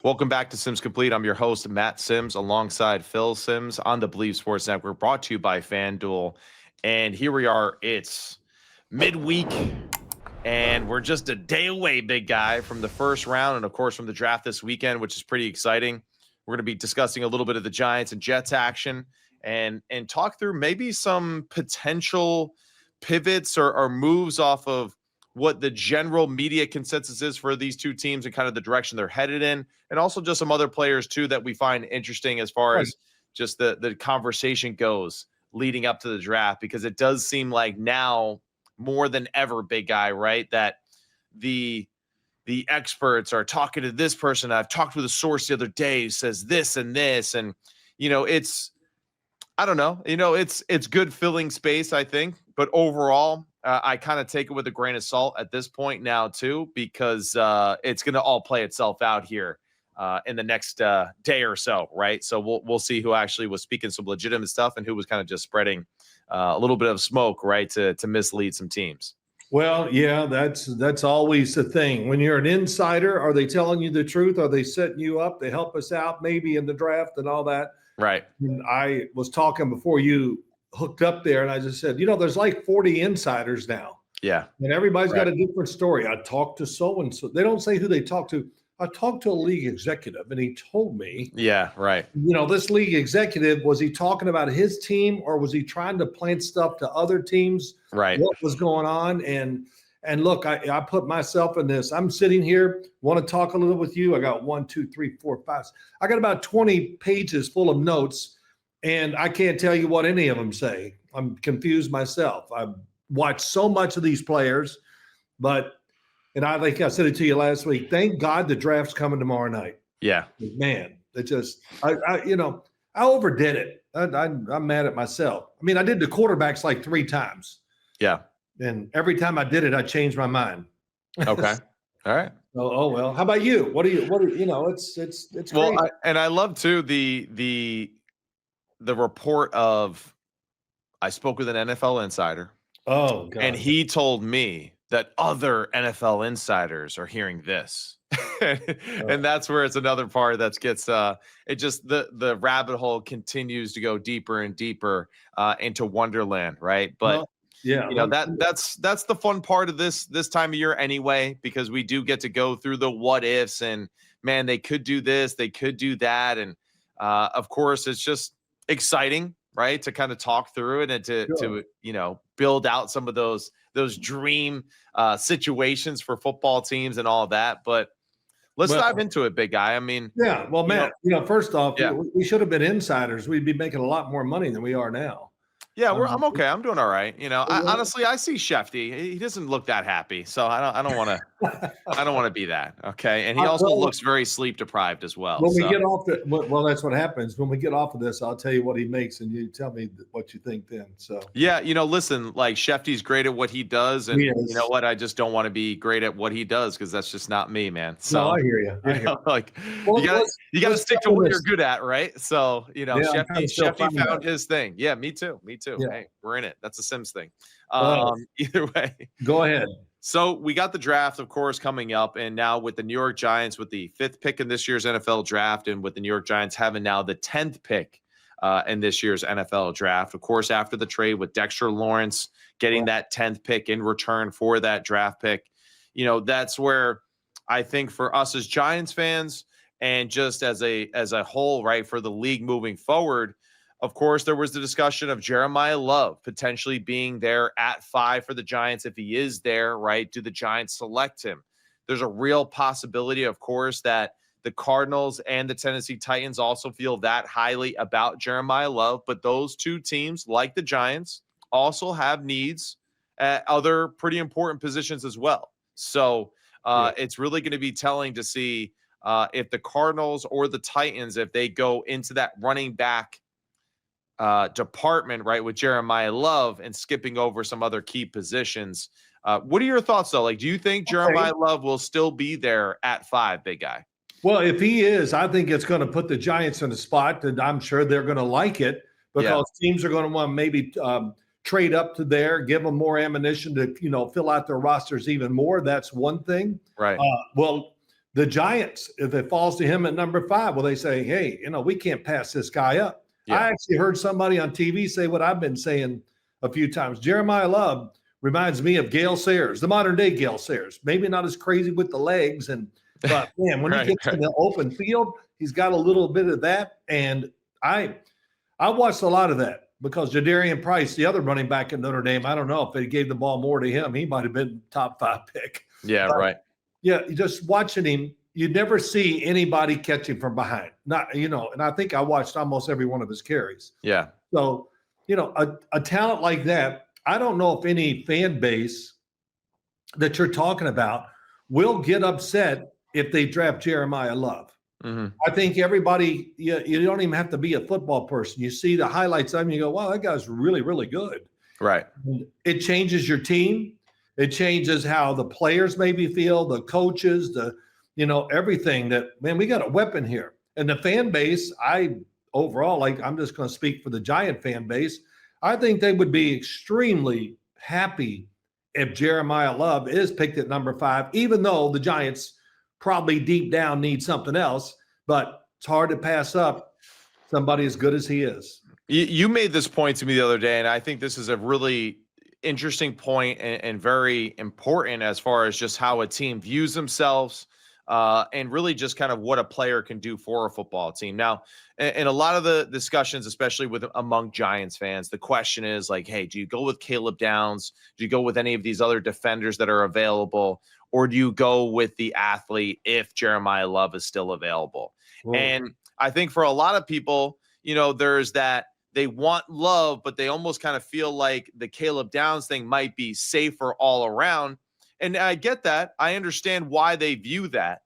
Welcome back to Sims Complete. I'm your host, Matt Sims, alongside Phil Sims on the Bleav Sports Network, brought to you by FanDuel. And here we are. It's midweek, and we're just a day away, big guy, from the first round and, of course, from the draft this weekend, which is pretty exciting. We're going to be discussing a little bit of the Giants and Jets action and talk through maybe some potential pivots or moves off of what the general media consensus is for these two teams and kind of the direction they're headed in, and also just some other players too that we find interesting as far as just the conversation goes leading up to the draft, because it does seem like now more than ever, big guy, right, that the experts are talking to this person. I've talked with a source the other day who says this and this, and it's I don't know, it's good filling space, I think, but overall I kind of take it with a grain of salt at this point now, too, because it's going to all play itself out here in the next day or so. Right. So we'll see who actually was speaking some legitimate stuff and who was kind of just spreading a little bit of smoke. Right. To mislead some teams. Well, yeah, that's always the thing. When you're an insider, are they telling you the truth? Are they setting you up to help us out maybe in the draft and all that? Right. And I was talking before you hooked up there, and I just said, there's like 40 insiders now. Yeah. And everybody's got a different story. I talked to so-and-so. They don't say who they talk to. I talked to a league executive, and he told me. Yeah, right. This league executive, was he talking about his team, or was he trying to plant stuff to other teams? Right. What was going on? And look, I put myself in this. I'm sitting here, want to talk a little with you. I got 1, 2, 3, 4, 5. I got about 20 pages full of notes, and I can't tell you what any of them say. I'm confused myself. I've watched so much of these players, and I think I said it to you last week. Thank God the draft's coming tomorrow night. Yeah, man, it just I overdid it. I'm mad at myself. I mean, I did the quarterbacks like 3 times. Yeah, and every time I did it, I changed my mind. Okay, all right. Oh well. How about you? What do you? It's well, I love too the report of, I spoke with an NFL insider. Oh, God. And he told me that other NFL insiders are hearing this. And that's where it's another part that gets it just the rabbit hole continues to go deeper and deeper into Wonderland, right? But that's the fun part of this time of year anyway, because we do get to go through the what ifs, and man, they could do this, they could do that, and of course it's just exciting, right, to kind of talk through it and to build out some of those dream situations for football teams and all of that. But let's dive into it, big guy. I mean, well, Matt, first off, we should have been insiders. We'd be making a lot more money than we are now. Yeah, I'm okay. I'm doing all right. Honestly, I see Shefty. He doesn't look that happy, so I don't want to. I don't want to be that. Okay, and he also looks very sleep deprived as well. When we get off that's what happens. When we get off of this, I'll tell you what he makes, and you tell me what you think then. So yeah, listen, like Shefty's great at what he does, and you know what? I just don't want to be great at what he does, because that's just not me, man. So no, I hear you. I hear you. Like you got to stick to what you're good at, right? So Shefty found his thing. Yeah, me too. Yeah. Hey, we're in it. That's a Sims thing. Either way. Go ahead. So we got the draft, of course, coming up. And now with the New York Giants, with the 5th pick in this year's NFL draft, and with the New York Giants having now the 10th pick in this year's NFL draft, of course, after the trade with Dexter Lawrence getting that 10th pick in return for that draft pick, that's where I think for us as Giants fans, and just as a whole, right, for the league moving forward, of course, there was the discussion of Jeremiah Love potentially being there at 5 for the Giants. If he is there, right, do the Giants select him? There's a real possibility, of course, that the Cardinals and the Tennessee Titans also feel that highly about Jeremiah Love. But those two teams, like the Giants, also have needs at other pretty important positions as well. So it's really going to be telling to see if the Cardinals or the Titans, if they go into that running back department, right, with Jeremiah Love and skipping over some other key positions. What are your thoughts, though? Like, do you think Jeremiah Love will still be there at 5, big guy? Well, if he is, I think it's going to put the Giants in a spot, and I'm sure they're going to like it, because teams are going to want to maybe trade up to there, give them more ammunition to, fill out their rosters even more. That's one thing. Right. Well, the Giants, if it falls to him at number 5, well, they say, hey, we can't pass this guy up. Yeah. I actually heard somebody on TV say what I've been saying a few times. Jeremiah Love reminds me of Gale Sayers, the modern day Gale Sayers. Maybe not as crazy with the legs, but man, when he gets in the open field, he's got a little bit of that. And I watched a lot of that because Jadarian Price, the other running back at Notre Dame, I don't know if they gave the ball more to him. He might have been top 5 pick. Yeah, but, right. Yeah, just watching him, you never see anybody catching from behind. Not, and I think I watched almost every one of his carries. Yeah. So, a talent like that, I don't know if any fan base that you're talking about will get upset if they draft Jeremiah Love. Mm-hmm. I think everybody, you don't even have to be a football person. You see the highlights of him, you go, wow, that guy's really, really good. Right. It changes your team. It changes how the players maybe feel, the coaches, everything that, man, we got a weapon here. And the fan base, overall, I'm just going to speak for the Giant fan base. I think they would be extremely happy if Jeremiah Love is picked at number 5, even though the Giants probably deep down need something else, but it's hard to pass up somebody as good as he is. You made this point to me the other day, and I think this is a really interesting point and very important as far as just how a team views themselves and really just kind of what a player can do for a football team. Now, in a lot of the discussions, especially among Giants fans, the question is like, hey, do you go with Caleb Downs? Do you go with any of these other defenders that are available? Or do you go with the athlete if Jeremiah Love is still available? Whoa. And I think for a lot of people, there's that they want Love, but they almost kind of feel like the Caleb Downs thing might be safer all around. And I get that. I understand why they view that.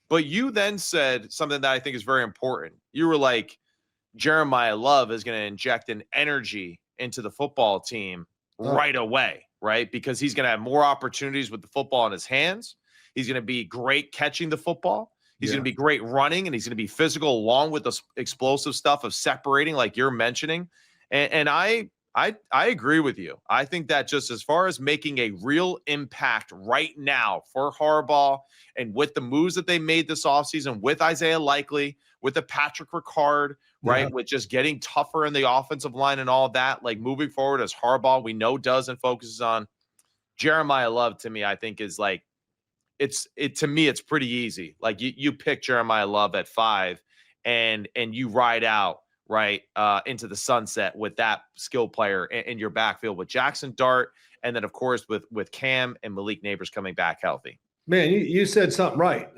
But you then said something that I think is very important. You were like, Jeremiah Love is going to inject an energy into the football team right away, right? Because he's going to have more opportunities with the football in his hands. He's going to be great catching the football. He's going to be great running, and he's going to be physical along with the explosive stuff of separating like you're mentioning. And I agree with you. I think that just as far as making a real impact right now for Harbaugh and with the moves that they made this offseason with Isaiah Likely, with the Patrick Ricard, right, with just getting tougher in the offensive line and all of that, like moving forward as Harbaugh we know does and focuses on, Jeremiah Love to me I think is like, to me it's pretty easy. Like you pick Jeremiah Love at 5 and you ride out right into the sunset with that skill player in your backfield with Jackson Dart, and then of course with Cam and Malik Neighbors coming back healthy. Man, you said something right.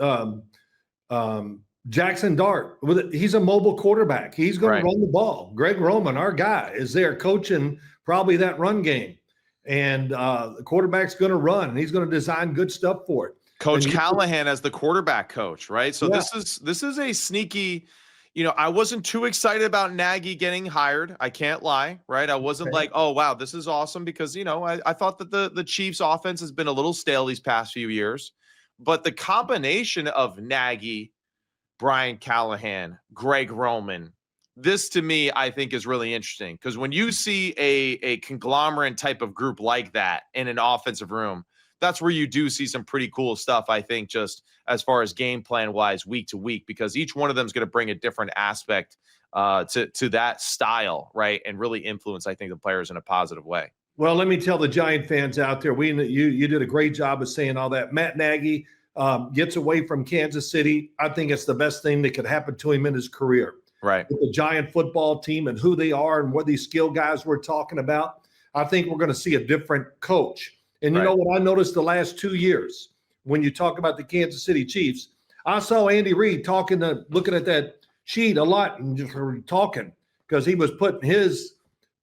Jackson Dart, he's a mobile quarterback. He's going to run the ball. Greg Roman, our guy, is there coaching probably that run game, and the quarterback's going to run, and he's going to design good stuff for it. Coach Callahan as the quarterback coach, right? So this is a sneaky. I wasn't too excited about Nagy getting hired. I can't lie, right? I wasn't like, oh, wow, this is awesome because, I thought that the Chiefs offense has been a little stale these past few years. But the combination of Nagy, Brian Callahan, Greg Roman, this to me, I think is really interesting because when you see a conglomerate type of group like that in an offensive room, that's where you do see some pretty cool stuff, I think, just as far as game plan wise, week to week, because each one of them is going to bring a different aspect to that style, right? And really influence, I think, the players in a positive way. Well, let me tell the Giant fans out there, you did a great job of saying all that. Matt Nagy gets away from Kansas City. I think it's the best thing that could happen to him in his career. Right. With the Giant football team and who they are and what these skill guys we're talking about, I think we're going to see a different coach. And you know what I noticed the last 2 years when you talk about the Kansas City Chiefs, I saw Andy Reid looking at that sheet a lot and just talking because he was putting his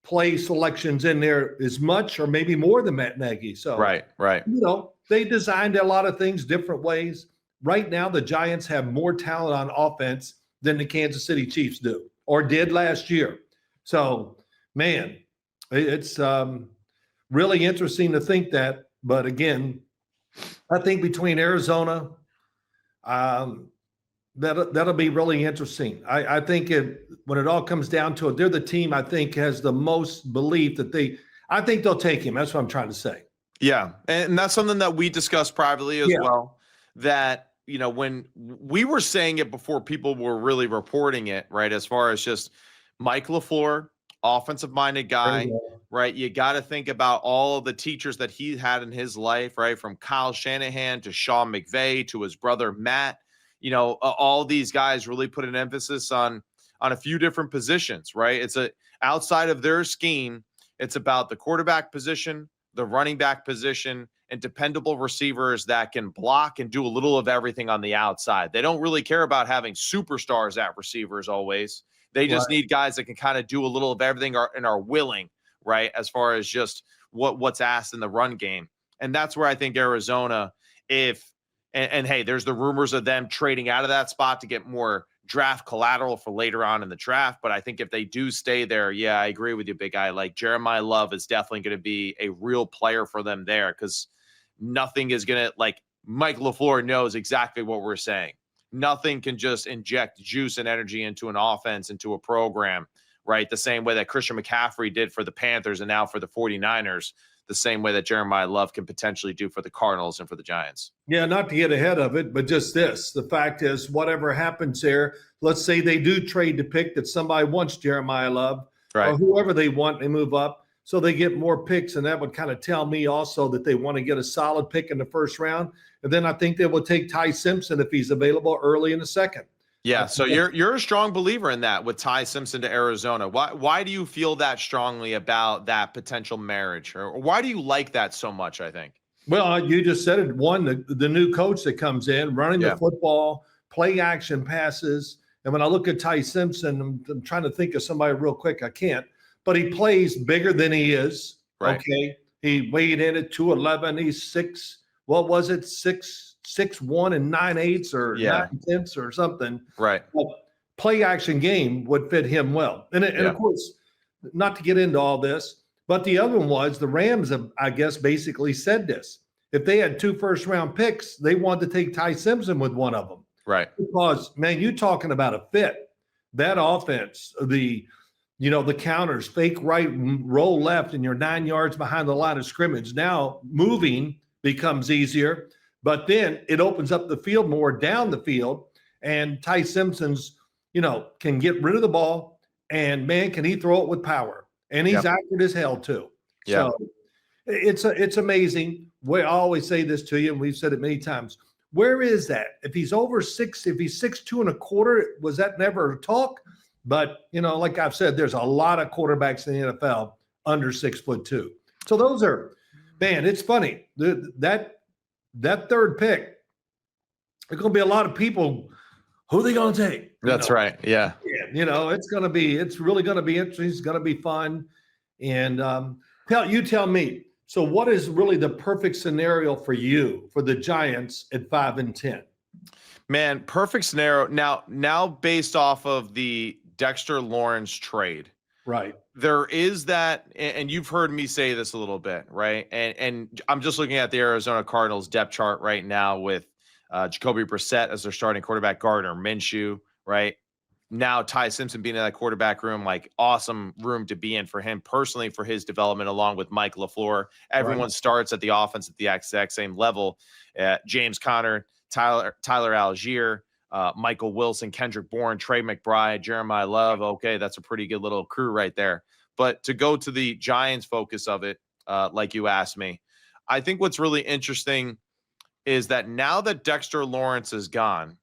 play selections in there as much or maybe more than Matt Nagy. So right. They designed a lot of things different ways. Right now, the Giants have more talent on offense than the Kansas City Chiefs do or did last year. So, man, it's really interesting to think that. But again, I think between Arizona, that'll be really interesting. I think when it all comes down to it, they're the team I think has the most belief that I think they'll take him. That's what I'm trying to say. Yeah. And that's something that we discussed privately as well, that when we were saying it before people were really reporting it, right? As far as just Mike LaFleur, offensive-minded guy, right? You got to think about all of the teachers that he had in his life, right? From Kyle Shanahan to Sean McVay to his brother Matt. All these guys really put an emphasis on a few different positions, right? Outside of their scheme, it's about the quarterback position, the running back position, and dependable receivers that can block and do a little of everything on the outside. They don't really care about having superstars at receivers always. They just need guys that can kind of do a little of everything and are willing, right, as far as just what's asked in the run game. And that's where I think Arizona, and hey, there's the rumors of them trading out of that spot to get more draft collateral for later on in the draft. But I think if they do stay there, yeah, I agree with you, big guy. Like Jeremiah Love is definitely going to be a real player for them there, because nothing is going to, like, Mike LaFleur knows exactly what we're saying. Nothing can just inject juice and energy into an offense, into a program, right? The same way that Christian McCaffrey did for the Panthers and now for the 49ers, the same way that Jeremiah Love can potentially do for the Cardinals and for the Giants. Yeah, not to get ahead of it, but just this. The fact is, whatever happens there, let's say they do trade the pick that somebody wants Jeremiah Love, or whoever they want, they move up. So they get more picks, and that would kind of tell me also that they want to get a solid pick in the first round. And then I think they will take Ty Simpson if he's available early in the second. Yeah, so you're a strong believer in that with Ty Simpson to Arizona. Why do you feel that strongly about that potential marriage, or why do you like that so much? I think. Well, you just said it. One, the new coach that comes in, running the football, play action passes. And when I look at Ty Simpson, I'm trying to think of somebody real quick. I can't. But he plays bigger than he is. Right. Okay. He weighed in at 211. He's 6. What was it? 6'1" and 9/8 or 9/10 or something. Right. But play action game would fit him well. And of course, not to get into all this, but the other one was the Rams have, I guess, basically said this. If they had 2 first-round picks, they wanted to take Ty Simpson with one of them. Right. Because, man, you're talking about a fit. That offense, the counters, fake right, roll left, and you're 9 yards behind the line of scrimmage. Now moving becomes easier, but then it opens up the field more down the field, and Ty Simpson's, can get rid of the ball, and, man, can he throw it with power. And he's accurate as hell too. Yeah. So it's amazing. I always say this to you, and we've said it many times. Where is that? If he's over 6, if he's 6'2" and a quarter, was that never talk? But, like I've said, there's a lot of quarterbacks in the NFL under 6'2". So those are, man, it's funny. That third pick, there's going to be a lot of people. Who are they going to take? That's right. Yeah. It's really going to be interesting. It's going to be fun. And tell me, so what is really the perfect scenario for you, for the Giants at 5-10? Man, perfect scenario. Now based off of the Dexter Lawrence trade, right? There is that, and you've heard me say this a little bit, right? And I'm just looking at the Arizona Cardinals depth chart right now with Jacoby Brissett as their starting quarterback, Gardner Minshew, right? Now Ty Simpson being in that quarterback room, like awesome room to be in for him personally, for his development, along with Mike LaFleur. Everyone starts at the offense at the exact same level. James Conner, Tyler Algier, Michael Wilson, Kendrick Bourne, Trey McBride, Jeremiah Love. Okay, that's a pretty good little crew right there. But to go to the Giants focus of it, like you asked me, I think what's really interesting is that now that Dexter Lawrence is gone,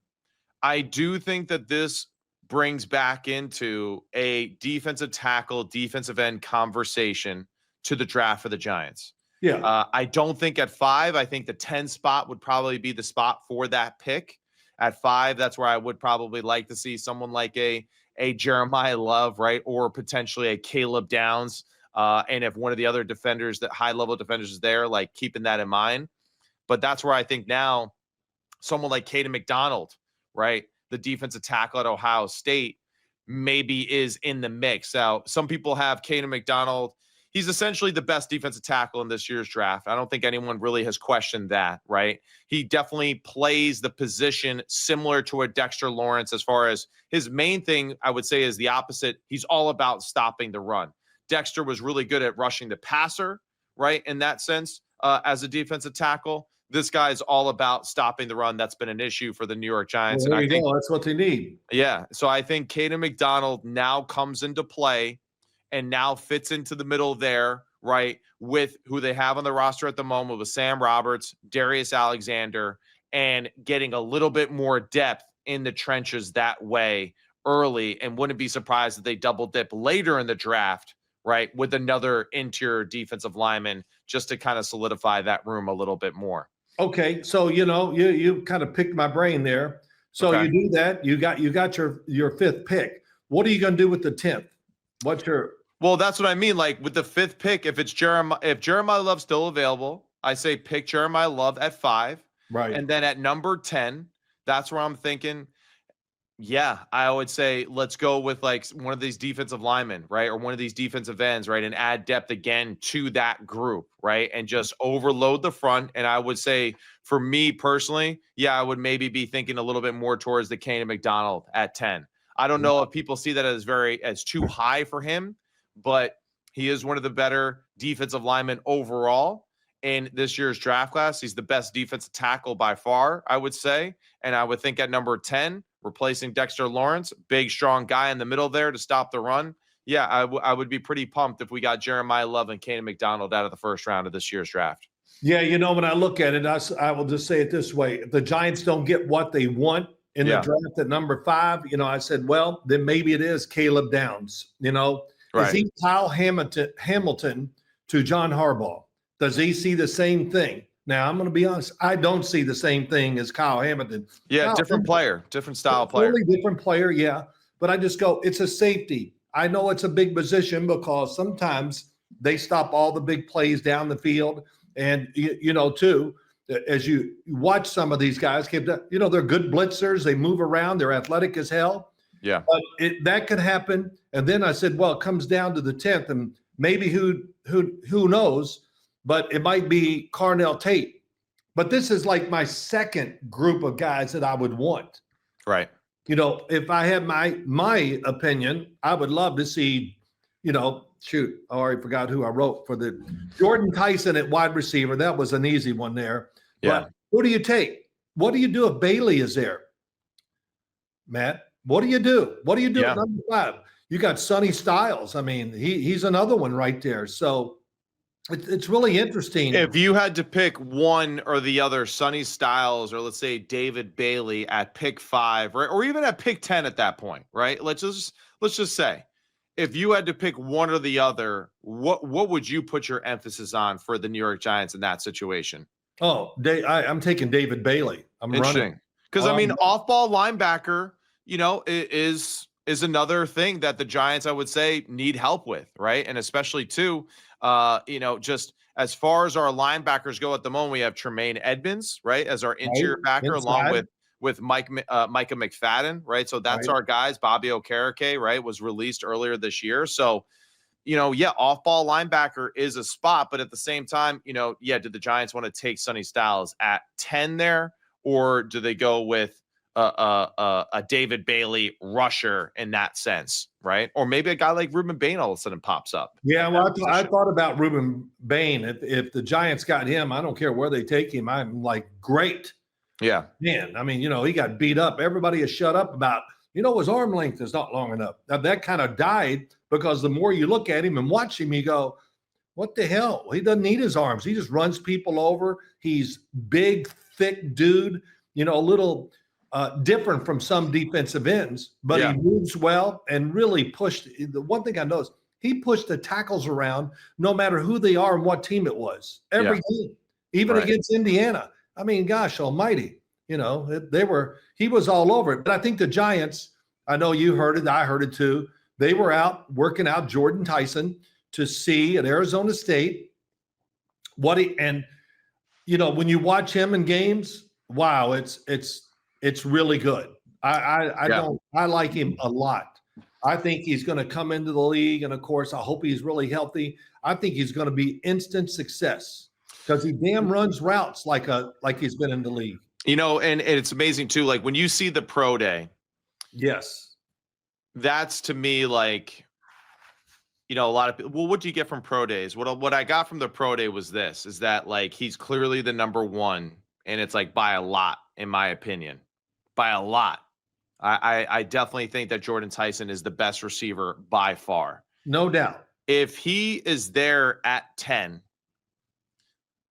I do think that this brings back into a defensive tackle, defensive end conversation to the draft for the Giants. Yeah. I don't think at 5, I think the 10 spot would probably be the spot for that pick. At 5, that's where I would probably like to see someone like a Jeremiah Love, right? Or potentially a Caleb Downs. And if one of the other defenders, that high-level defenders is there, like keeping that in mind. But that's where I think now someone like Caden McDonald, right? The defensive tackle at Ohio State maybe is in the mix. Now, some people have Caden McDonald. He's essentially the best defensive tackle in this year's draft. I don't think anyone really has questioned that, right? He definitely plays the position similar to a Dexter Lawrence, as far as his main thing, I would say, is the opposite. He's all about stopping the run. Dexter was really good at rushing the passer, right? In that sense, as a defensive tackle. this guy's all about stopping the run. That's been an issue for the New York Giants. Well, And there I you think, go. That's what they need. yeah. So I think Caden McDonald now comes into play and now fits into the middle there, right, with who they have on the roster at the moment with Sam Roberts, Darius Alexander, and getting a little bit more depth in the trenches that way early. And wouldn't be surprised if they double dip later in the draft, right, with another interior defensive lineman just to kind of solidify that room a little bit more. Okay, so you kind of picked my brain there. So Okay. you do that. You got your fifth pick. What are you going to do with the 10th? What's your Well, that's what I mean. Like with the fifth pick, if Jeremiah Love's still available, I say pick Jeremiah Love at 5. right? And then at number 10, that's where I'm thinking, yeah, I would say let's go with like one of these defensive linemen, right? Or one of these defensive ends, right? And add depth again to that group, right? And just overload the front. And I would say for me personally, yeah, I would maybe be thinking a little bit more towards the Kane and McDonald at 10. I don't know if people see that as too high for him, but he is one of the better defensive linemen overall in this year's draft class. He's the best defensive tackle by far, I would say. And I would think at number 10, replacing Dexter Lawrence, big, strong guy in the middle there to stop the run. Yeah, I would be pretty pumped if we got Jeremiah Love and Kane McDonald out of the first round of this year's draft. Yeah, when I look at it, I will just say it this way: if the Giants don't get what they want in the draft at number 5, I said, well, then maybe it is Caleb Downs. Right. Is he Kyle Hamilton to John Harbaugh? Does he see the same thing? Now, I'm going to be honest. I don't see the same thing as Kyle Hamilton. Yeah, Kyle different player, different style totally player. Different player, yeah. But I just go, it's a safety. I know it's a big position because sometimes they stop all the big plays down the field. And, too, as you watch some of these guys, they're good blitzers. They move around. They're athletic as hell. Yeah. But that could happen. And then I said, well, it comes down to the 10th. And maybe who knows, but it might be Carnell Tate. But this is like my second group of guys that I would want. Right. If I had my opinion, I would love to see, I already forgot who I wrote for the Jordan Tyson at wide receiver. That was an easy one there. Yeah. But who do you take? What do you do if Bailey is there? Matt, what do you do? What do you do at number 5? You got Sonny Styles. I mean, he's another one right there. So it's really interesting. If you had to pick one or the other, Sonny Styles or let's say David Bailey at pick 5, right, or even at pick 10 at that point, right? Let's just say, if you had to pick one or the other, what would you put your emphasis on for the New York Giants in that situation? Oh, I'm taking David Bailey. I'm running because I mean, off-ball linebacker, is another thing that the Giants, I would say, need help with, right? And especially too. Just as far as our linebackers go at the moment, we have Tremaine Edmonds, right, as our interior backer, along with Micah McFadden, right? So that's our guys. Bobby Okereke, right, was released earlier this year. So, off-ball linebacker is a spot, but at the same time, did the Giants want to take Sonny Styles at 10 there, or do they go with a David Bailey rusher in that sense, right? Or maybe a guy like Ruben Bain all of a sudden pops up. Yeah, well, I thought about Ruben Bain. If the Giants got him, I don't care where they take him. I'm like, great. Yeah. Man, I mean, he got beat up. Everybody has shut up about, his arm length is not long enough. Now, that kind of died because the more you look at him and watch him, you go, what the hell? He doesn't need his arms. He just runs people over. He's big, thick dude, a little – different from some defensive ends, but he moves well and really pushed. The one thing I noticed, he pushed the tackles around no matter who they are and what team it was. Every game, even against Indiana. I mean, gosh almighty, he was all over it. But I think the Giants, I know you heard it, I heard it too. They were out working out Jordan Tyson to see at Arizona State when you watch him in games, wow, it's really good. I like him a lot. I think he's going to come into the league, and of course, I hope he's really healthy. I think he's going to be instant success because he damn runs routes like he's been in the league. And it's amazing too. Like when you see the pro day, yes, that's to me like, a lot of people. Well, what do you get from pro days? What I got from the pro day was this: is that like he's clearly the number one and it's like by a lot, in my opinion, by a lot. I definitely think that Jordan Tyson is the best receiver by far. No doubt. If he is there at 10,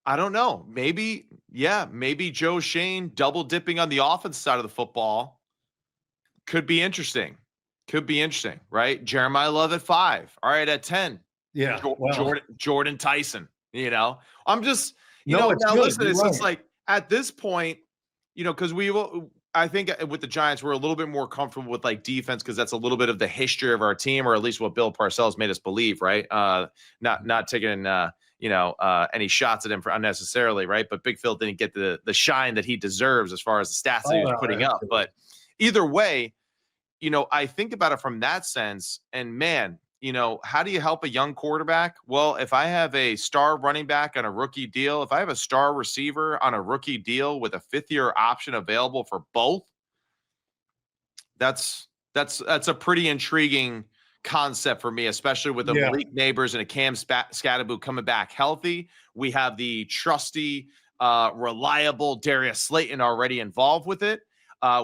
I don't know. Maybe Joe Shane double dipping on the offense side of the football could be interesting. Right? Jeremiah Love at 5. All right, at 10. Yeah. Jordan Tyson, I'm just, now good. Listen, it's right. just like at this point, because I think with the Giants, we're a little bit more comfortable with like defense because that's a little bit of the history of our team, or at least what Bill Parcells made us believe, right? Not taking any shots at him for unnecessarily, right? But Big Phil didn't get the shine that he deserves as far as the stats that he was putting up. But either way, I think about it from that sense, and man, how do you help a young quarterback? Well, if I have a star running back on a rookie deal, if I have a star receiver on a rookie deal with a 5th-year option available for both, that's a pretty intriguing concept for me, especially with the Malik Neighbors and a Cam Scatterbo coming back healthy. We have the trusty, reliable Darius Slayton already involved with it.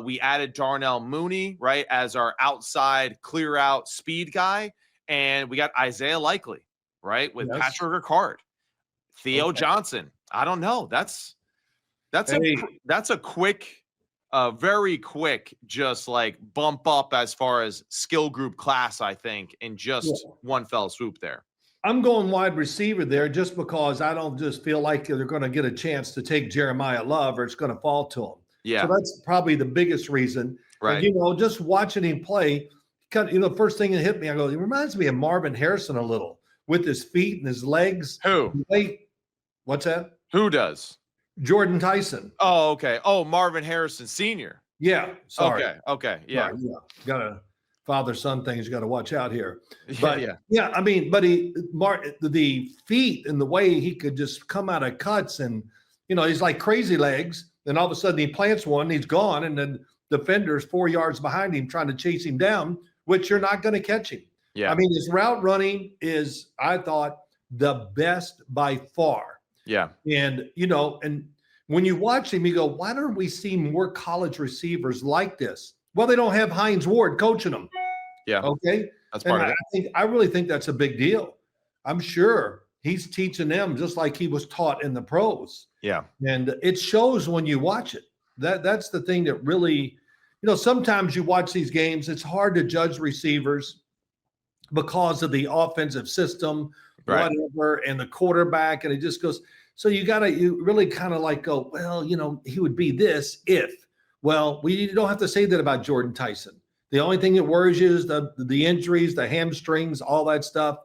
We added Darnell Mooney, right, as our outside clear out speed guy. And we got Isaiah Likely, right, with Patrick Ricard, Theo Johnson. I don't know. That's a quick, very quick, just like bump up as far as skill group class, I think, in just one fell swoop there. I'm going wide receiver there just because I don't just feel like they're going to get a chance to take Jeremiah Love or it's going to fall to him. Yeah. So that's probably the biggest reason. Right. And, just watching him play, the first thing that hit me, I go, it reminds me of Marvin Harrison a little with his feet and his legs. Who? What's that? Who does? Jordan Tyson. Oh, okay. Oh, Marvin Harrison Sr. Yeah. Sorry. Okay. Yeah. Sorry, yeah. Got a father-son thing you got to watch out here. But yeah. I mean, but the feet and the way he could just come out of cuts and, he's like crazy legs. Then all of a sudden he plants one, he's gone. And then defender's 4 yards behind him trying to chase him down, which you're not going to catch him. Yeah. I mean, his route running is, I thought, the best by far. Yeah. And, and when you watch him, you go, why don't we see more college receivers like this? Well, they don't have Hines Ward coaching them. Yeah. Okay. That's part of it. I really think that's a big deal. I'm sure he's teaching them just like he was taught in the pros. Yeah. And it shows when you watch it. That's the thing that really, sometimes you watch these games, it's hard to judge receivers because of the offensive system, whatever, and the quarterback, and it just goes. So you really kind of like go, well, he would be this if. Well, we don't have to say that about Jordan Tyson. The only thing that worries you is the injuries, the hamstrings, all that stuff.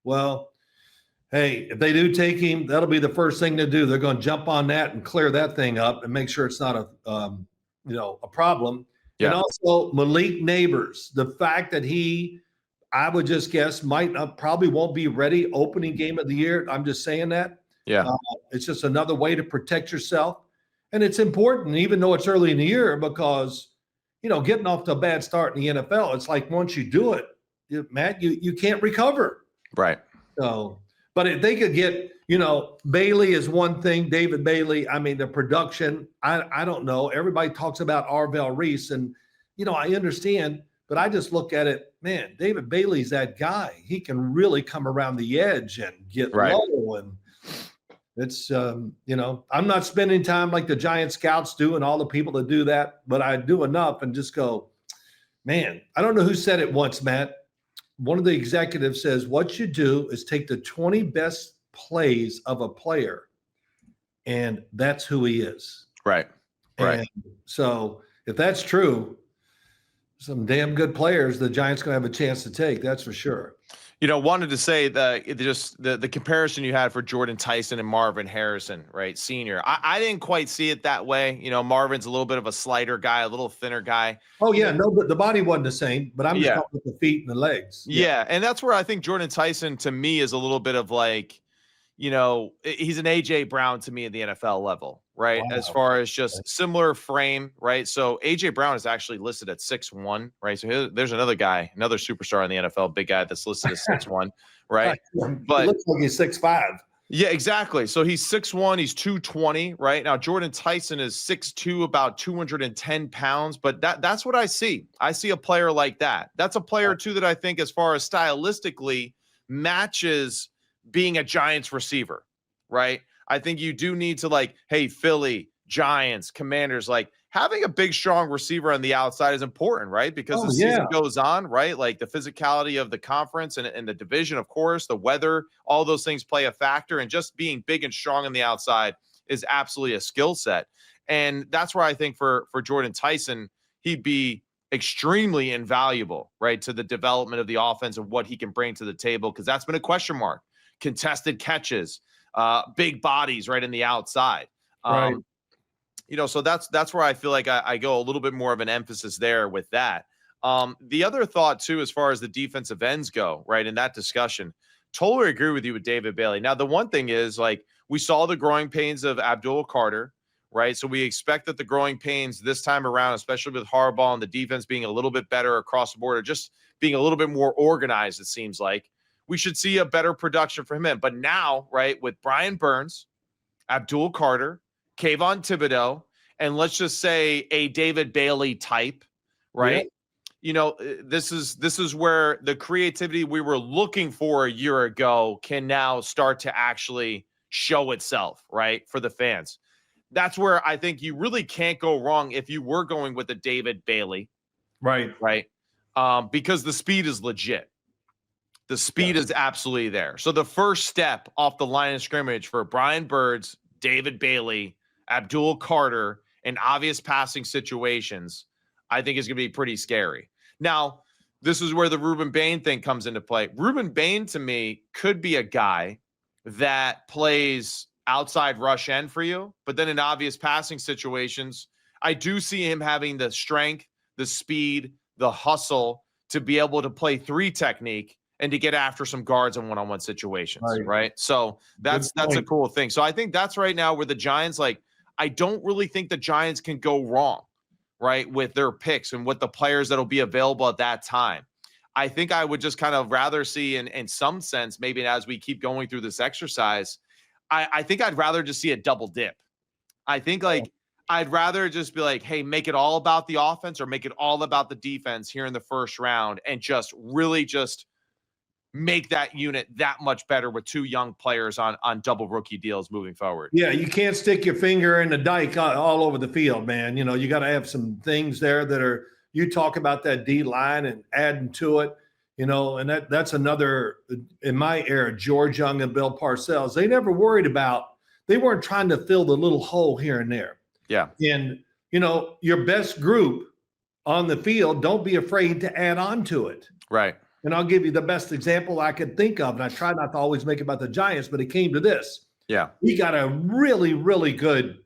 Well, hey, if they do take him, that'll be the first thing to do. They're going to jump on that and clear that thing up and make sure it's not a problem. Yeah. And also Malik Neighbors, the fact that I would just guess probably won't be ready opening game of the year. I'm just saying that. Yeah. It's just another way to protect yourself. And it's important, even though it's early in the year, because, getting off to a bad start in the NFL, it's like once you do it, Matt, you can't recover. Right. So, but if they could get, Bailey is one thing, David Bailey, I mean, the production, I don't know. Everybody talks about Arvell Reese and, I understand, but I just look at it, man, David Bailey's that guy. He can really come around the edge and get low. And it's, I'm not spending time like the Giant scouts do and all the people that do that, but I do enough and just go, man, I don't know who said it once, Matt. One of the executives says, what you do is take the 20 best plays of a player, and that's who he is. Right. Right. And so if that's true, some damn good players the Giants going to have a chance to take. That's for sure. Wanted to say the comparison you had for Jordan Tyson and Marvin Harrison, right? Senior. I didn't quite see it that way. Marvin's a little bit of a slighter guy, a little thinner guy. Oh, yeah. No, but the body wasn't the same, but I'm just talking with the feet and the legs. Yeah. And that's where I think Jordan Tyson to me is a little bit of like, he's an A.J. Brown to me at the NFL level, right? Wow. As far as just similar frame, right? So A.J. Brown is actually listed at 6'1", right? So there's another guy, another superstar in the NFL, big guy that's listed as 6'1", right? But it looks like he's 6'5". Yeah, exactly. So he's 6'1", he's 220, right? Now Jordan Tyson is 6'2", about 210 pounds, but that's what I see. I see a player like that. That's a player too that I think as far as stylistically matches being a Giants receiver, right? I think you do need to like, hey, Philly, Giants, Commanders, like having a big, strong receiver on the outside is important, right? Because Oh the yeah, season goes on, right? Like the physicality of the conference and the division, of course, the weather, all those things play a factor. And just being big and strong on the outside is absolutely a skill set. And that's where I think for Jordan Tyson, he'd be extremely invaluable, right, to the development of the offense and what he can bring to the table, because that's been a question mark. Contested catches, big bodies right in the outside. right. So that's where I feel like I go a little bit more of an emphasis there with that. The other thought too, as far as the defensive ends go, right, in that discussion, totally agree with you with David Bailey. Now, the one thing is, like, we saw the growing pains of Abdul Carter, right? So we expect that the growing pains this time around, especially with Harbaugh and the defense being a little bit better across the board, or just being a little bit more organized, it seems like we should see a better production from him. But now, right, with Brian Burns, Abdul Carter, Kayvon Thibodeau, and let's just say a David Bailey type, Yeah, right? This is where the creativity we were looking for a year ago can now start to actually show itself, right, for the fans. That's where I think you really can't go wrong if you were going with a David Bailey, right. right? Because the speed is legit. The speed is absolutely there. So the first step off the line of scrimmage for Brian Burns, David Bailey, Abdul Carter, in obvious passing situations, I think is going to be pretty scary. Now, this is where the Ruben Bain thing comes into play. Ruben Bain, to me, could be a guy that plays outside rush end for you, but then in obvious passing situations, I do see him having the strength, the speed, the hustle to be able to play 3 technique and to get after some guards in one-on-one situations, right? So that's a cool thing. So I think that's right now where the Giants, like, I don't really think the Giants can go wrong, right, with their picks and with the players that'll be available at that time. I think I would just kind of rather see, in some sense, maybe as we keep going through this exercise, I think I'd rather just see a double dip. I think, like, I'd rather just be like, hey, make it all about the offense or make it all about the defense here in the first round, and just really just make that unit that much better with 2 young players on double rookie deals moving forward. Yeah, you can't stick your finger in the dike all over the field, man. You got to have some things there that are, you talk about that D line and adding to it, and that's another, in my era, George Young and Bill Parcells, they never worried about, they weren't trying to fill the little hole here and there. Yeah. And, your best group on the field, don't be afraid to add on to it. Right. And I'll give you the best example I could think of. And I try not to always make it about the Giants, but it came to this. Yeah. We got a really, really good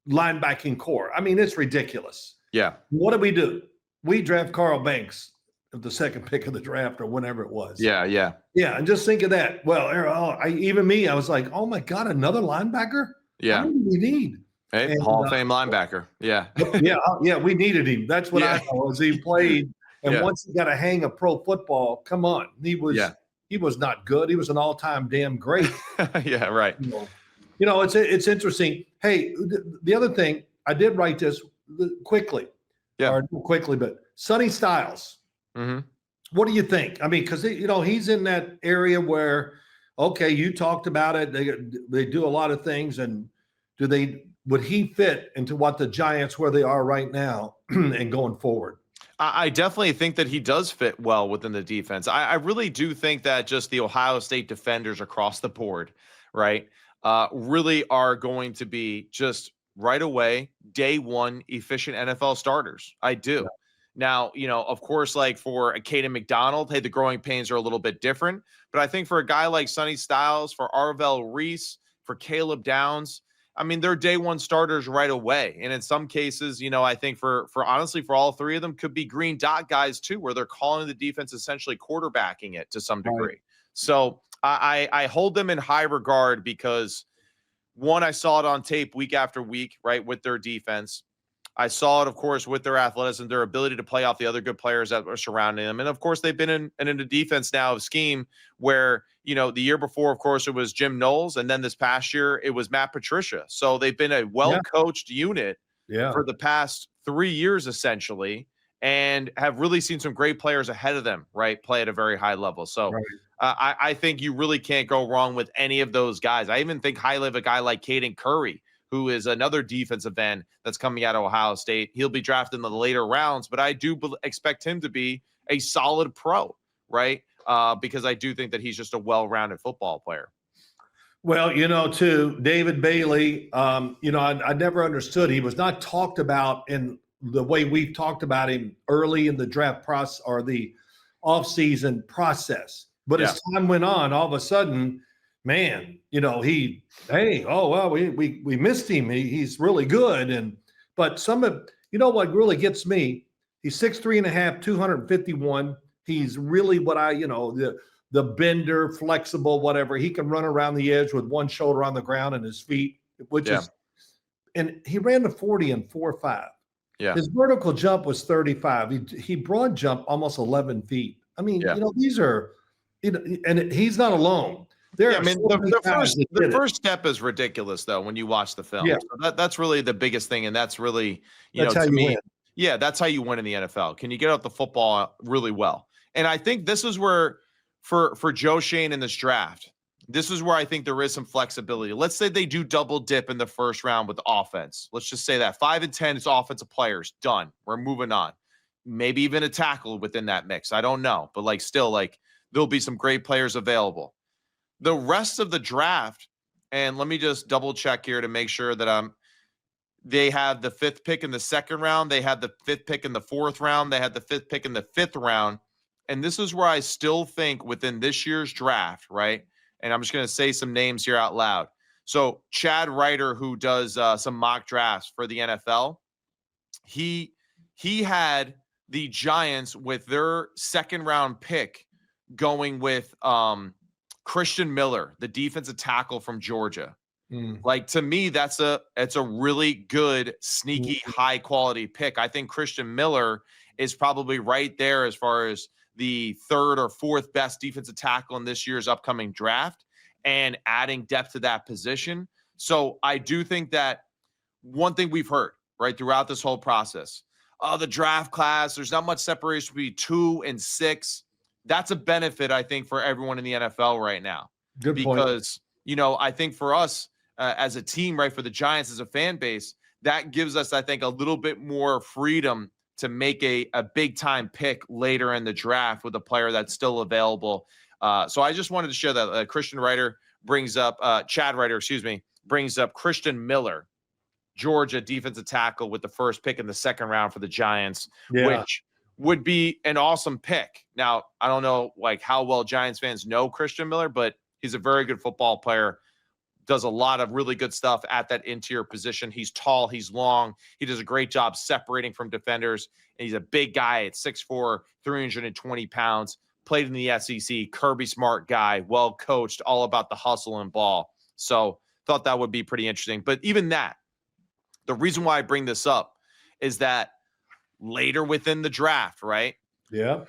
linebacking core. I mean, it's ridiculous. Yeah. What do? We draft Carl Banks at the second pick of the draft or whenever it was. Yeah. Yeah. Yeah. And just think of that. Well, I was like, oh my God, another linebacker? Yeah. How many do we need? Hey, And, Hall of Fame linebacker. Yeah. Yeah. We needed him. That's what I know, as he played. And once he got a hang of pro football, come on, he was not good. He was an all-time damn great. Yeah, right. It's interesting. Hey, the other thing, I did write this quickly. Yeah. Or quickly, but Sonny Styles. Mm-hmm. What do you think? I mean, because he's in that area where, okay, you talked about it. They do a lot of things, and would he fit into what the Giants, where they are right now and going forward? I definitely think that he does fit well within the defense. I really do think that just the Ohio State defenders across the board, right, really are going to be just right away, day one, efficient NFL starters. I do. Yeah. Now, of course, like for a Caden McDonald, hey, the growing pains are a little bit different. But I think for a guy like Sonny Styles, for Arvell Reese, for Caleb Downs, I mean, they're day one starters right away. And in some cases, I think for honestly, for all 3 of them, could be green dot guys too, where they're calling the defense essentially quarterbacking it to some degree. Right. So I hold them in high regard because, one, I saw it on tape week after week, right, with their defense. I saw it, of course, with their athleticism, their ability to play off the other good players that were surrounding them. And of course, they've been in a defense now of scheme where, the year before, of course, it was Jim Knowles. And then this past year, it was Matt Patricia. So they've been a well-coached unit for the past 3 years, essentially, and have really seen some great players ahead of them, right, play at a very high level. So I think you really can't go wrong with any of those guys. I even think highly of a guy like Caden Curry, who is another defensive end that's coming out of Ohio State. He'll be drafted in the later rounds, but I do expect him to be a solid pro, right? Because I do think that he's just a well-rounded football player. Well, too, David Bailey, I never understood. He was not talked about in the way we've talked about him early in the draft process or the offseason process. But as time went on, all of a sudden, man, we missed him. He's really good. But some of, what really gets me, he's 6'3.5", 251. He's really what the bender, flexible, whatever. He can run around the edge with one shoulder on the ground and his feet, and he ran the 40 in 4.5. Yeah. His vertical jump was 35. He broad jump almost 11 feet. I mean, these are, and he's not alone. The first step is ridiculous, though, when you watch the film. Yeah. So that's really the biggest thing, and that's really, to me, that's how you win in the NFL. Can you get out the football really well? And I think this is where, for Joe Schoen in this draft, this is where I think there is some flexibility. Let's say they do double dip in the first round with offense. Let's just say that 5 and 10 is offensive players. Done. We're moving on. Maybe even a tackle within that mix. I don't know. But there'll be some great players available. The rest of the draft, and let me just double check here to make sure that they have the 5th pick in the 2nd round. They had the 5th pick in the 4th round. They had the 5th pick in the 5th round. And this is where I still think within this year's draft, right? And I'm just going to say some names here out loud. So Chad Ryder, who does some mock drafts for the NFL, he had the Giants with their 2nd round pick going with Christian Miller, the defensive tackle from Georgia. To me, it's a really good, sneaky, high quality pick. I think Christian Miller is probably right there as far as the 3rd or 4th best defensive tackle in this year's upcoming draft and adding depth to that position. So I do think that one thing we've heard right throughout this whole process, the draft class, there's not much separation between 2 and 6. That's a benefit, I think, for everyone in the NFL right now. Good point. Because, I think for us as a team, right, for the Giants as a fan base, that gives us, I think, a little bit more freedom to make a big-time pick later in the draft with a player that's still available. So I just wanted to share that Chad Ryder, brings up Christian Miller, Georgia defensive tackle with the 1st pick in the 2nd round for the Giants, which would be an awesome pick. Now, I don't know how well Giants fans know Christian Miller, but he's a very good football player. Does a lot of really good stuff at that interior position. He's tall. He's long. He does a great job separating from defenders. And he's a big guy at 6'4", 320 pounds. Played in the SEC. Kirby Smart guy. Well coached. All about the hustle and ball. So thought that would be pretty interesting. But even that, the reason why I bring this up is that later within the draft, right? Yeah.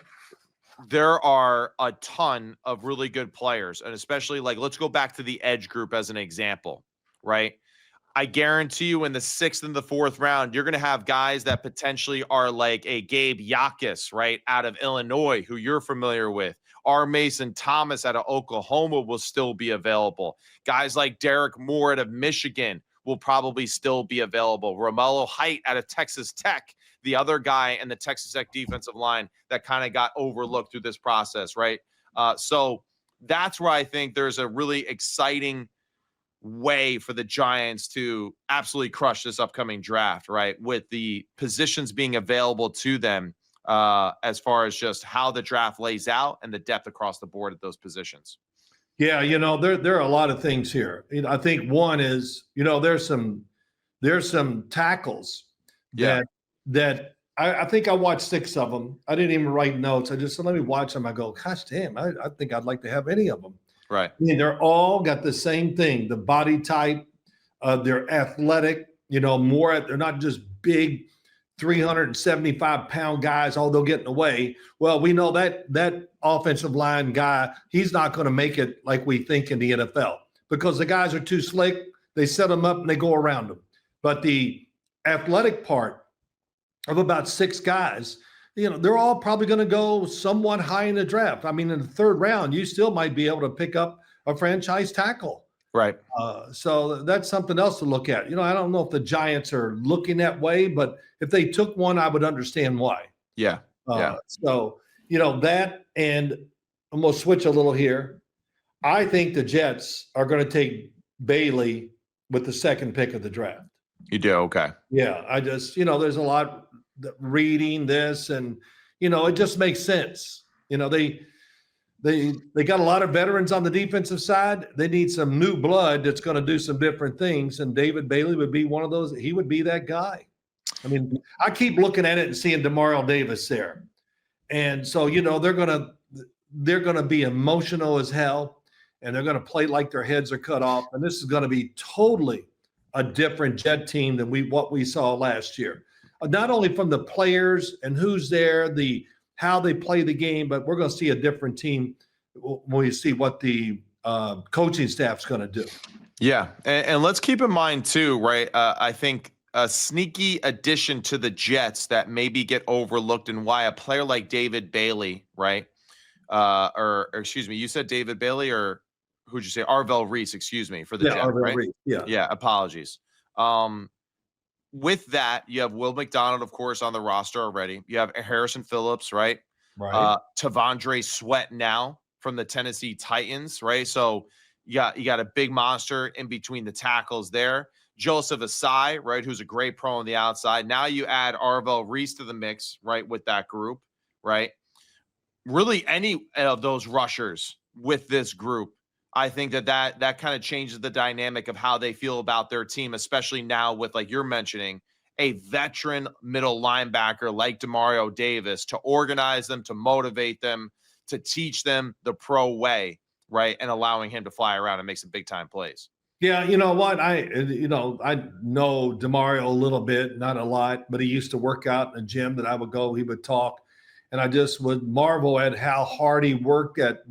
There are a ton of really good players, and especially let's go back to the edge group as an example, right? I guarantee you in the 6th and the 4th round, you're going to have guys that potentially are like a Gabe Yakis, right, out of Illinois, who you're familiar with. R. Mason Thomas out of Oklahoma will still be available. Guys like Derek Moore out of Michigan will probably still be available. Romello Height out of Texas Tech, the other guy in the Texas Tech defensive line that kind of got overlooked through this process, right? So that's where I think there's a really exciting way for the Giants to absolutely crush this upcoming draft, right? With the positions being available to them as far as just how the draft lays out and the depth across the board at those positions. Yeah, there are a lot of things here. I think one is, there's some tackles that I think I watched 6 of them. I didn't even write notes. I just said, let me watch them. I go, gosh, damn, I think I'd like to have any of them. Right. I mean, they're all got the same thing, the body type. They're athletic, they're not just big, 375-pound guys, they'll get in the way. Well, we know that offensive line guy, he's not going to make it like we think in the NFL because the guys are too slick. They set them up and they go around them. But the athletic part of about 6 guys, they're all probably going to go somewhat high in the draft. I mean, in the 3rd round, you still might be able to pick up a franchise tackle. Right. So that's something else to look at. I don't know if the Giants are looking that way, but if they took one, I would understand why. Yeah. So, that, and I'm going to switch a little here. I think the Jets are going to take Bailey with the 2nd pick of the draft. You do? Okay. Yeah. I just, there's a lot reading this and, it just makes sense. They got a lot of veterans on the defensive side. They need some new blood that's going to do some different things. And David Bailey would be one of those. He would be that guy. I mean, I keep looking at it and seeing Demario Davis there. And so, they're going to be emotional as hell and they're going to play like their heads are cut off. And this is going to be totally a different Jet team than what we saw last year. Not only from the players and who's there, how they play the game, but we're going to see a different team when we see what the coaching staff's going to do. Yeah, and let's keep in mind too, right? I think a sneaky addition to the Jets that maybe get overlooked and why a player like David Bailey, right? Or excuse me, you said David Bailey or who'd you say? Arvell Reese, excuse me, for the Jets, Arvell right? Reese, Yeah, apologies. With that, you have Will McDonald, of course, on the roster already. You have Harrison Phillips, right? Right. Tavondre Sweat now from the Tennessee Titans, right? So you got a big monster in between the tackles there. Joseph Asai, right, who's a great pro on the outside. Now you add Arvell Reese to the mix, right, with that group, right? Really, any of those rushers with this group, I think that kind of changes the dynamic of how they feel about their team, especially now with, like you're mentioning, a veteran middle linebacker like Demario Davis to organize them, to motivate them, to teach them the pro way, right? And allowing him to fly around and make some big time plays. Yeah, you know what? I know Demario a little bit, not a lot, but he used to work out in a gym that I would go, he would talk. And I just would marvel at how hard he worked at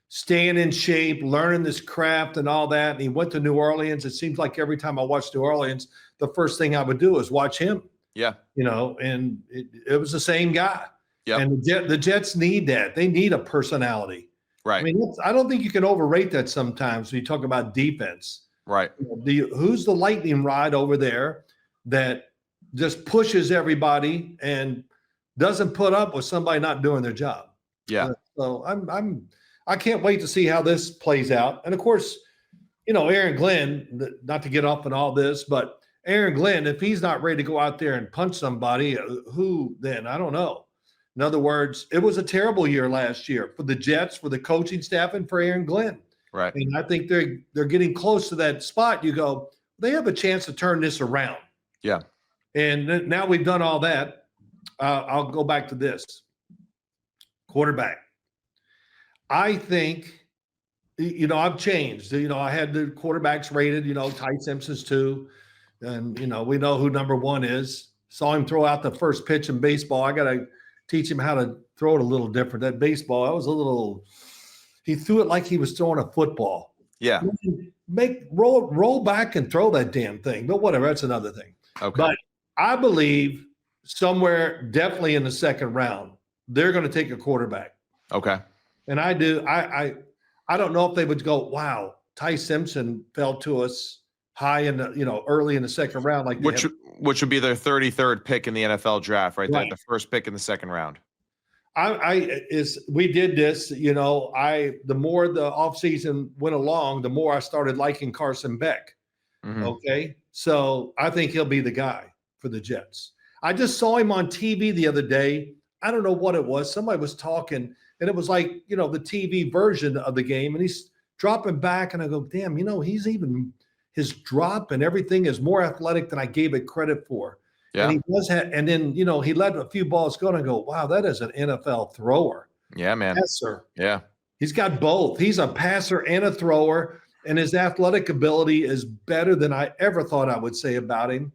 staying in shape, learning this craft and all that. And he went to New Orleans. It seems like every time I watched New Orleans, the first thing I would do is watch him. Yeah. And it was the same guy. Yeah. And the Jets need that. They need a personality. Right. I mean, I don't think you can overrate that sometimes when you talk about defense. Right. Who's the lightning rod over there that just pushes everybody and doesn't put up with somebody not doing their job? Yeah. So I can't wait to see how this plays out. And of course, Aaron Glenn, not to get off on all this, but Aaron Glenn, if he's not ready to go out there and punch somebody, who then? I don't know. In other words, it was a terrible year last year for the Jets, for the coaching staff, and for Aaron Glenn. Right. And I think they're getting close to that spot. You go, they have a chance to turn this around. Yeah. And now we've done all that. I'll go back to this. Quarterback. I think, I've changed. I had the quarterbacks rated, Ty Simpson's 2. And, we know who number 1 is. Saw him throw out the first pitch in baseball. I got to teach him how to throw it a little different. That baseball, he threw it like he was throwing a football. Yeah. Roll back and throw that damn thing. But whatever, that's another thing. Okay. But I Bleav somewhere definitely in the 2nd round, they're going to take a quarterback. Okay. And I do. I don't know if they would go, wow, Ty Simpson fell to us high in the, early in the 2nd round. Like which would be their 33rd pick in the NFL draft, right? Right. The first pick in the 2nd round. We did this, the more the offseason went along, the more I started liking Carson Beck. Mm-hmm. Okay. So I think he'll be the guy for the Jets. I just saw him on TV the other day. I don't know what it was. Somebody was talking and it was like, the TV version of the game and he's dropping back and I go, damn, he's even his drop and everything is more athletic than I gave it credit for. Yeah. And he does have, and then, he let a few balls go and I go, wow, that is an NFL thrower. Yeah, man. Passer. Yeah. He's got both. He's a passer and a thrower, and his athletic ability is better than I ever thought I would say about him.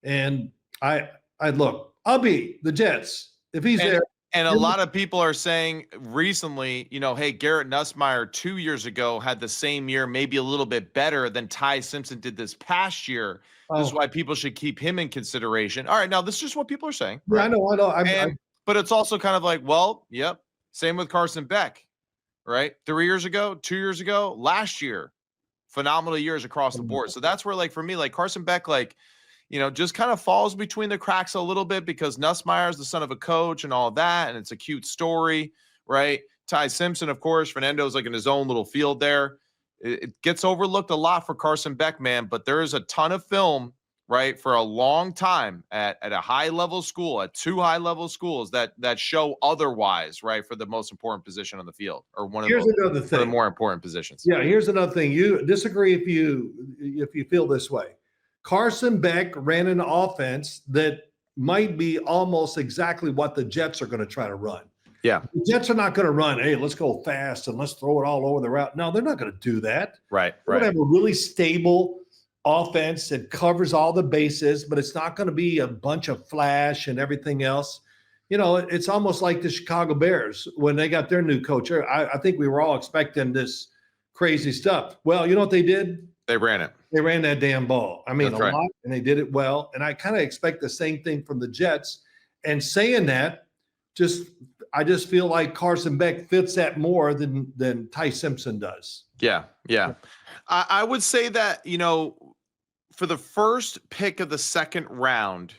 And I look, I'll be the Jets. If he's there. And a lot of people are saying recently, hey, Garrett Nussmeier 2 years ago had the same year, maybe a little bit better than Ty Simpson did this past year. This is why people should keep him in consideration. All right, now this is just what people are saying. Yeah, right? I know. But it's also kind of like, well, yep, same with Carson Beck, right? 3 years ago, 2 years ago, last year, phenomenal years across the board. So that's where, for me, Carson Beck, just kind of falls between the cracks a little bit because Nussmeier is the son of a coach and all that, and it's a cute story, right? Ty Simpson, of course, Fernando's in his own little field there. It gets overlooked a lot for Carson Beck, man, but there is a ton of film, right, for a long time at a high-level school, at 2 high-level schools that show otherwise, right, for the most important position on the field, or one of the more important positions. Yeah, here's another thing. You disagree if you feel this way. Carson Beck ran an offense that might be almost exactly what the Jets are going to try to run. Yeah. The Jets are not going to run, hey, let's go fast and let's throw it all over the route. No, they're not going to do that. Right. They're going to have a really stable offense that covers all the bases, but it's not going to be a bunch of flash and everything else. It's almost like the Chicago Bears when they got their new coach. I think we were all expecting this crazy stuff. Well, you know what they did? They ran it. They ran that damn ball. I mean, That's right. lot, and they did it well. And I kind of expect the same thing from the Jets. And saying that, I just feel like Carson Beck fits that more than Ty Simpson does. Yeah. I would say that, for the first pick of the second round,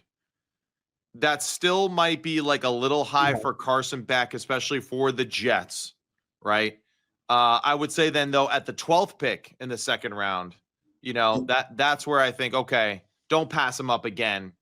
that still might be a little high for Carson Beck, especially for the Jets, right? I would say then, though, at the 12th pick in the second round, that's where I think, okay, don't pass him up again.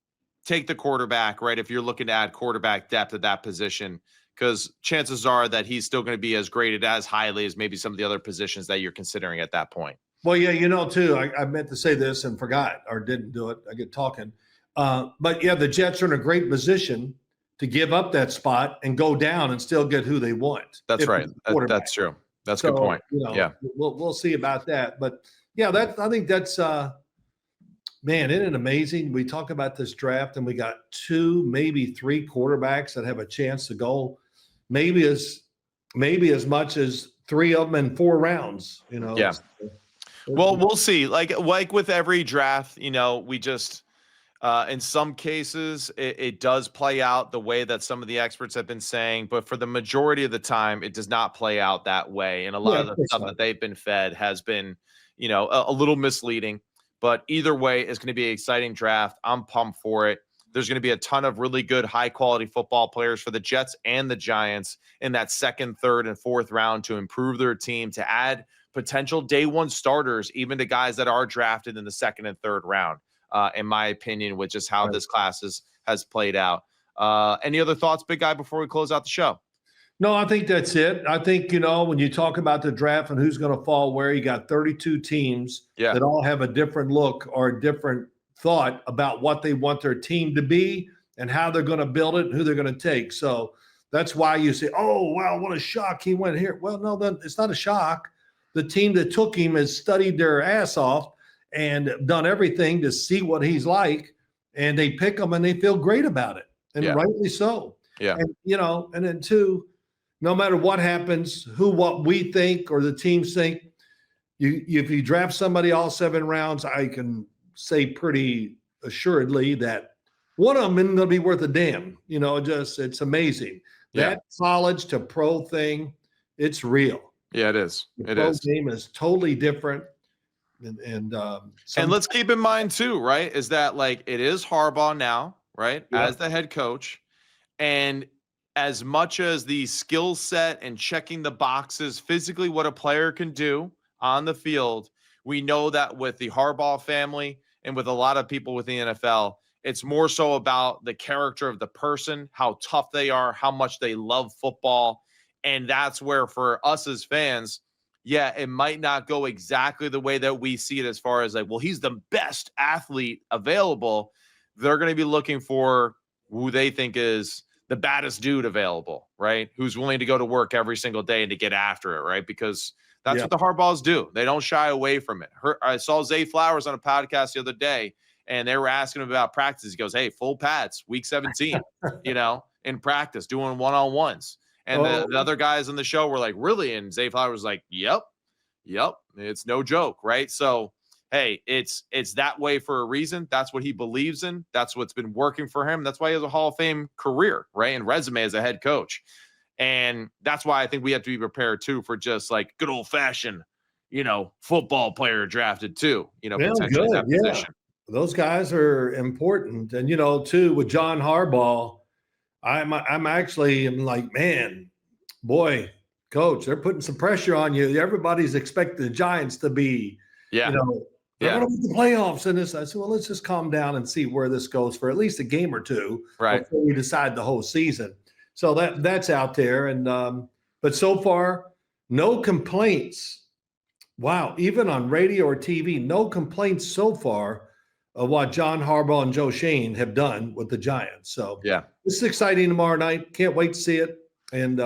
Take the quarterback, right? If you're looking to add quarterback depth at that position, because chances are that he's still going to be as graded as highly as maybe some of the other positions that you're considering at that point. Well, yeah, too, I meant to say this and forgot or didn't do it. I get talking. But, yeah, the Jets are in a great position to give up that spot and go down and still get who they want. That's right. That's true. That's a good point. Yeah. We'll see about that. But, yeah, I think that's man, isn't it amazing? We talk about this draft and we got 2, maybe 3 quarterbacks that have a chance to go maybe as much as 3 of them in 4 rounds, Yeah. Well, we'll see. Like with every draft, we just in some cases it does play out the way that some of the experts have been saying, but for the majority of the time, it does not play out that way. And a lot of the stuff that they've been fed has been, a little misleading. But either way, it's going to be an exciting draft. I'm pumped for it. There's going to be a ton of really good, high-quality football players for the Jets and the Giants in that second, third, and fourth round to improve their team, to add potential day one starters, even to guys that are drafted in the second and third round, in my opinion, which is how this class has played out. Any other thoughts, big guy, before we close out the show? No, I think that's it. I think, when you talk about the draft and who's going to fall where, you got 32 teams that all have a different look or a different thought about what they want their team to be and how they're going to build it and who they're going to take. So that's why you say, oh, wow, what a shock he went here. Well, no, it's not a shock. The team that took him has studied their ass off and done everything to see what he's like, and they pick him and they feel great about it, and rightly so. Yeah. And, and then 2, no matter what happens, what we think or the teams think, if you draft somebody all 7 rounds, I can say pretty assuredly that one of them isn't going to be worth a damn. It's amazing. That college to pro thing, it's real. Yeah, it is. The pro game is totally different. And let's keep in mind too, right, is that it is Harbaugh now, right, as the head coach. And as much as the skill set and checking the boxes physically, what a player can do on the field, we know that with the Harbaugh family and with a lot of people within the NFL, it's more so about the character of the person, how tough they are, how much they love football. And that's where, for us as fans, it might not go exactly the way that we see it, as far as he's the best athlete available. They're going to be looking for who they think is the baddest dude available, right? Who's willing to go to work every single day and to get after it, right? Because that's what the Harbaughs do. They don't shy away from it. I saw Zay Flowers on a podcast the other day, and they were asking him about practice. He goes, "Hey, full pads, week 17, in practice, doing one-on-ones." And the other guys on the show were like, "Really?" And Zay Flowers was like, "Yep, it's no joke, right?" So, hey, it's that way for a reason. That's what he believes in. That's what's been working for him. That's why he has a Hall of Fame career, right, and resume as a head coach. And that's why I think we have to be prepared too for just like good old fashioned, football player drafted too, potentially that position. Those guys are important. And, too, with John Harbaugh, I'm actually like, man, boy, coach, they're putting some pressure on you. Everybody's expecting the Giants to be, they're going to win the playoffs. And this, I said, well, let's just calm down and see where this goes for at least a game or two before we decide the whole season. So that's out there. And but so far, no complaints. Wow, even on radio or TV, no complaints so far of what John Harbaugh and Joe Shane have done with the Giants. So this is exciting tomorrow night. Can't wait to see it. And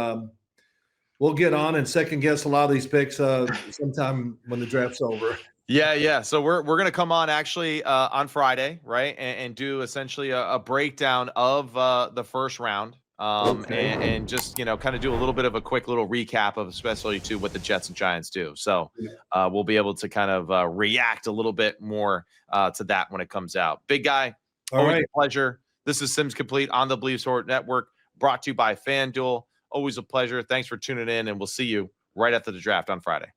we'll get on and second guess a lot of these picks sometime when the draft's over. Yeah. So we're going to come on actually on Friday, right, and do essentially a breakdown of the first round. And just, kind of do a little bit of a quick little recap of especially to what the Jets and Giants do. So we'll be able to kind of react a little bit more to that when it comes out. Big guy, always a pleasure. This is Sims Complete on the Bleav Sport Network, brought to you by FanDuel. Always a pleasure. Thanks for tuning in, and we'll see you right after the draft on Friday.